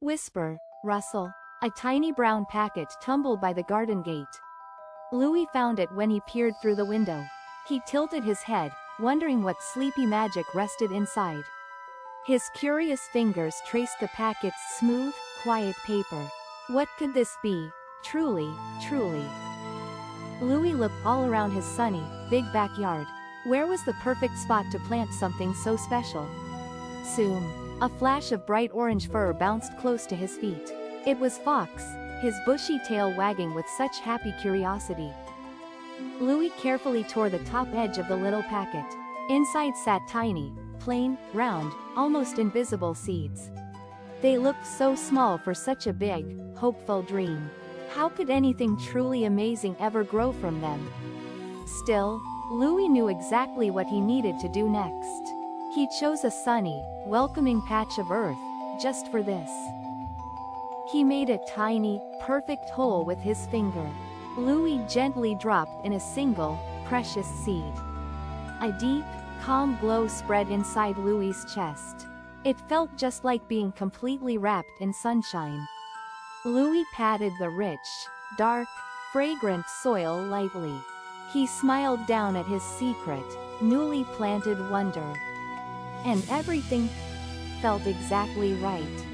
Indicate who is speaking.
Speaker 1: Whisper, rustle. A tiny brown packet tumbled by the garden gate. Louie found it when he peered through the window. He tilted his head, wondering what sleepy magic rested inside. His curious fingers traced the packet's smooth, quiet paper. What could this be? Truly, truly. Louie looked all around his sunny, big backyard. Where was the perfect spot to plant something so special? Soon, a flash of bright orange fur bounced close to his feet. It was Fox, his bushy tail wagging with such happy curiosity. Louie carefully tore the top edge of the little packet. Inside sat tiny, plain, round, almost invisible seeds. They looked so small for such a big, hopeful dream. How could anything truly amazing ever grow from them? Still, Louie knew exactly what he needed to do next. He chose a sunny, welcoming patch of earth, just for this. He made a tiny, perfect hole with his finger. Louie gently dropped in a single, precious seed. A deep, calm glow spread inside Louie's chest. It felt just like being completely wrapped in sunshine. Louie patted the rich, dark, fragrant soil lightly. He smiled down at his secret, newly planted wonder. And everything felt exactly right.